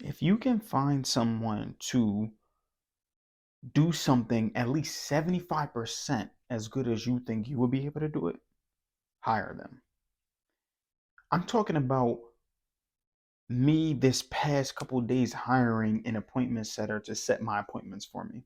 If you can find someone to do something at least 75% as good as you think you will be able to do it, hire them. I'm talking about me this past couple of days hiring an appointment setter to set my appointments for me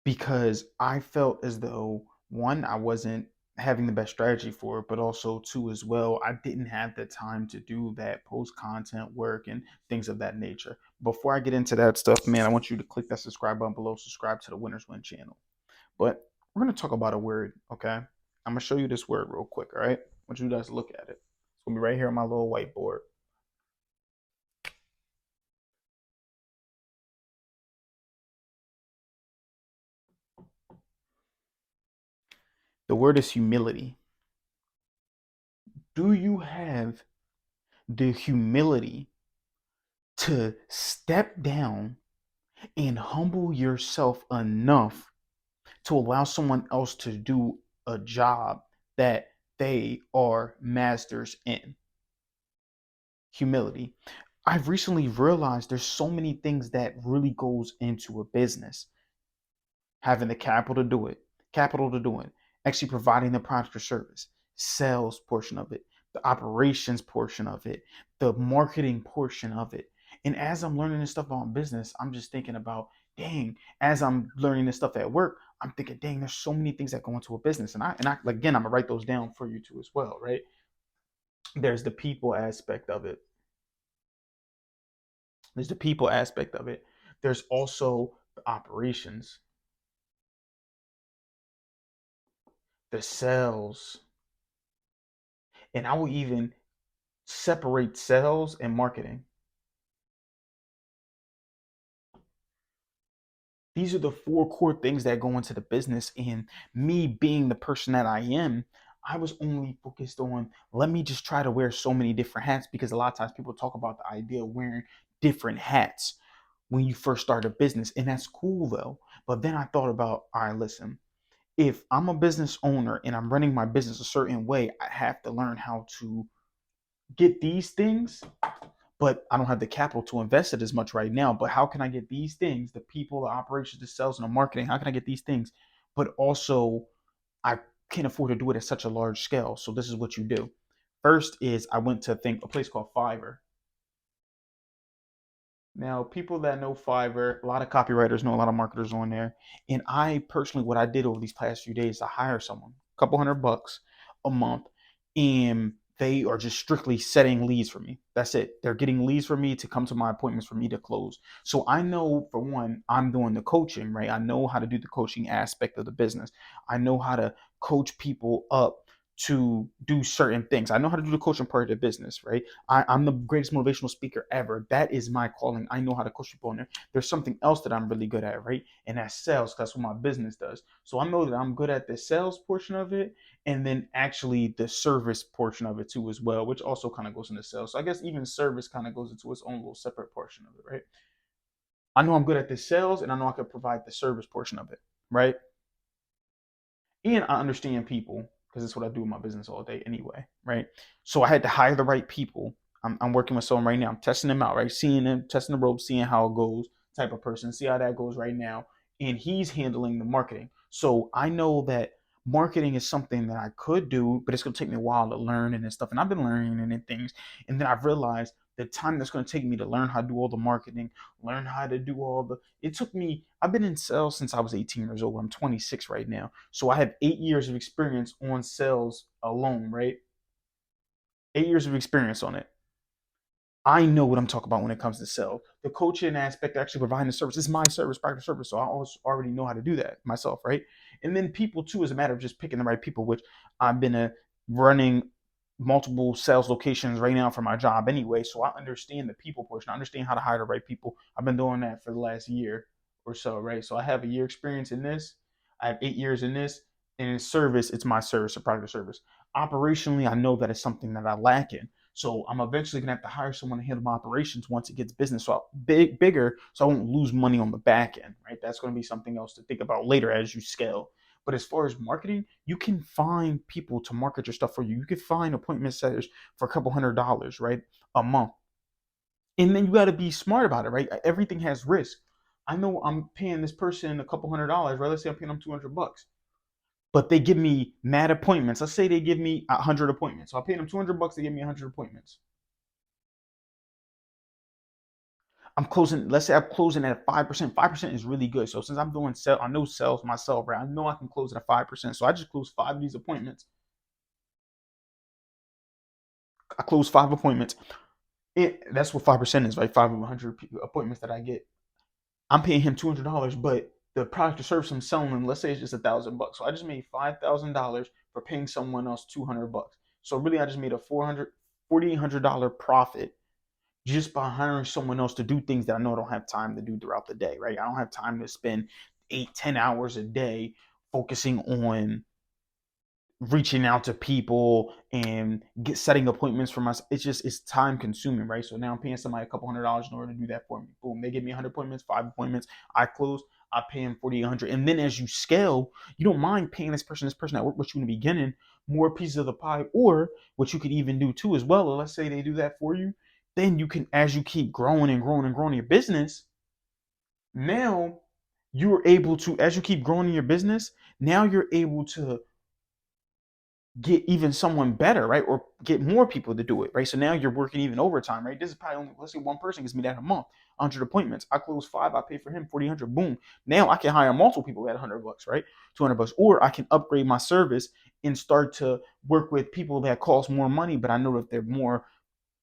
because I felt as though one, I wasn't having the best strategy for it, but also two, as well, I didn't have the time to do that post content work and things of that nature. Before I get into that stuff, man, I want you to click that subscribe button below, subscribe to the Winners Win channel. But we're going to talk about a word, okay? I'm going to show you this word real quick, all right? I want you guys to look at it. It's going to be right here on my little whiteboard. The word is humility. Do you have the humility to step down and humble yourself enough to allow someone else to do a job that they are masters in? Humility. I've recently realized there's so many things that really goes into a business. Having the capital to do it, actually providing the product or service, sales portion of it, the operations portion of it, the marketing portion of it. And as I'm learning this stuff on business, I'm just thinking about, dang, as I'm learning this stuff at work, I'm thinking, dang, there's so many things that go into a business. And I again, I'm gonna write those down for you too as well, right? There's the people aspect of it. There's the people aspect of it. There's also the operations, the sales, and I will even separate sales and marketing. These are the four core things that go into the business. And me being the person that I am, I was only focused on, let me just try to wear so many different hats, because a lot of times people talk about the idea of wearing different hats when you first start a business. And that's cool though. But then I thought about, all right, listen, if I'm a business owner and I'm running my business a certain way, I have to learn how to get these things, but I don't have the capital to invest it as much right now. But how can I get these things, the people, the operations, the sales, and the marketing? How can I get these things? But also, I can't afford to do it at such a large scale. So this is what you do. First is I went to a place called Fiverr. Now, people that know Fiverr, a lot of copywriters know, a lot of marketers on there. And I personally, what I did over these past few days, I hire someone, a couple $100 a month, and they are just strictly setting leads for me. That's it. They're getting leads for me to come to my appointments for me to close. So I know, for one, I'm doing the coaching, right? I know how to do the coaching aspect of the business. I know how to coach people up to do certain things. I know how to do the coaching part of the business, right? I'm the greatest motivational speaker ever. That is my calling. I know how to coach people on there. There's something else that I'm really good at, right? And that's sales. That's what my business does. So I know that I'm good at the sales portion of it, and then actually the service portion of it too as well, which also kind of goes into sales. So I guess even service kind of goes into its own little separate portion of it, right? I know I'm good at the sales, and I know I can provide the service portion of it, right? And I understand people because it's what I do in my business all day anyway, right? So I had to hire the right people. I'm working with someone right now. I'm testing them out, right? Seeing them, testing the ropes, seeing how it goes, type of person, see how that goes right now. And he's handling the marketing. So I know that marketing is something that I could do, but it's going to take me a while to learn and stuff. And I've been learning and things. And then I've realized the time that's going to take me to learn how to do all the marketing, learn how to do all the, it took me, I've been in sales since I was 18 years old. I'm 26 right now. So I have 8 years of experience on sales alone, right? 8 years of experience on it. I know what I'm talking about when it comes to sales. The coaching aspect, actually providing the service, is my service, practice service. So I already know how to do that myself, right? And then people too is a matter of just picking the right people, which I've been running multiple sales locations right now for my job anyway. So I understand the people portion. I understand how to hire the right people. I've been doing that for the last year or so, right? So I have a year experience in this. I have 8 years in this. And in service, it's my service, a product or service. Operationally, I know that it's something that I lack in. So I'm eventually gonna have to hire someone to handle my operations once it gets business so bigger, so I won't lose money on the back end, right? That's gonna be something else to think about later as you scale. But as far as marketing, you can find people to market your stuff for you. You can find appointment setters for a couple $100, right, a month. And then you got to be smart about it, right? Everything has risk. I know I'm paying this person a couple $100, right? Let's say I'm paying them $200, but they give me mad appointments. Let's say they give me 100 appointments. So I pay them $200. They give me 100 appointments. I'm closing. Let's say I'm closing at 5%. 5% is really good. So since I'm doing sell, I know sales myself, right? I know I can close at a 5%. So I just close five of these appointments. I close 5 appointments. That's what 5% is, right? 5 of 100 appointments that I get. I'm paying him $200, but the product or service I'm selling him, let's say it's just $1,000. So I just made $5,000 for paying someone else $200. So really, I just made a $4,800 profit just by hiring someone else to do things that I know I don't have time to do throughout the day, right? I don't have time to spend 8, 10 hours a day focusing on reaching out to people and setting appointments for myself. It's time consuming, right? So now I'm paying somebody a couple $100 in order to do that for me. Boom, they give me 100 appointments, 5 appointments. I close. I pay them 4,800, and then as you scale, you don't mind paying this person that worked with you in the beginning more pieces of the pie, or what you could even do too as well. Or let's say they do that for you, then you can, as you keep growing and growing and growing your business, now you're able to, as you keep growing in your business, now you're able to get even someone better, right? Or get more people to do it, right? So now you're working even overtime, right? This is probably only, let's say one person gives me that a month, 100 appointments. I close five, I pay for him 4,800. Boom. Now I can hire multiple people at $100, right? $200, or I can upgrade my service and start to work with people that cost more money, but I know that they're more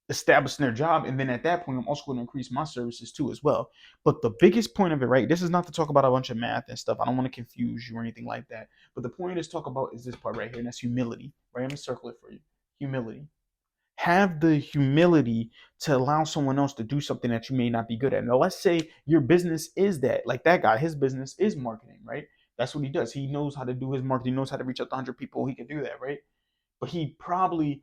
established in their job. And then at that point, I'm also going to increase my services too as well. But the biggest point of it, right? This is not to talk about a bunch of math and stuff. I don't want to confuse you or anything like that. But the point is talk about is this part right here, and that's humility, right? Let me circle it for you. Humility. Have the humility to allow someone else to do something that you may not be good at. Now, let's say your business is that, like that guy, his business is marketing, right? That's what he does. He knows how to do his marketing, he knows how to reach out to 100 people. He can do that, right? But he probably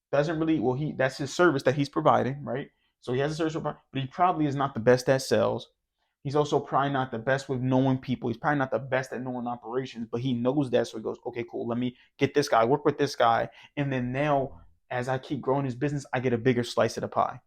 doesn't really, well, he, that's his service that he's providing, right? So he has a service, but he probably is not the best at sales. He's also probably not the best with knowing people. He's probably not the best at knowing operations, but he knows that. So he goes, okay, cool. Let me get this guy, work with this guy. And then now, as I keep growing his business, I get a bigger slice of the pie.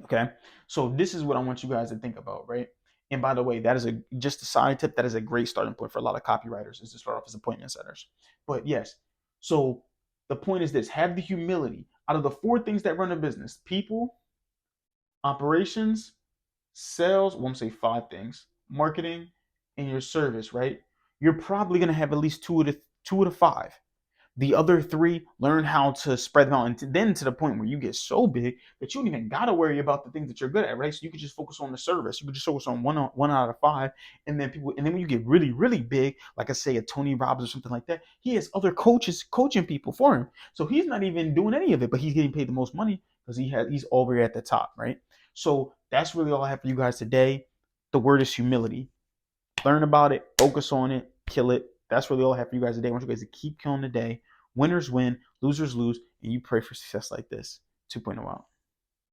Okay. So this is what I want you guys to think about, right? And by the way, that is just a side tip. That is a great starting point for a lot of copywriters, is to start off as appointment setters. But yes, so the point is this: have the humility. Out of the four things that run a business, people, operations, sales, well, I'm say five things, marketing, and your service, right? You're probably gonna have at least two of the five. The other three, learn how to spread them out, and then to the point where you get so big that you don't even gotta worry about the things that you're good at, right? So you can just focus on the service. You can just focus on one out of five, and then people. And then when you get really, really big, like I say, a Tony Robbins or something like that, he has other coaches coaching people for him. So he's not even doing any of it, but he's getting paid the most money because he's already at the top, right? So that's really all I have for you guys today. The word is humility. Learn about it, focus on it, kill it. That's really all I have for you guys today. I want you guys to keep killing the day. Winners win, losers lose, and you pray for success like this. 2.0 out.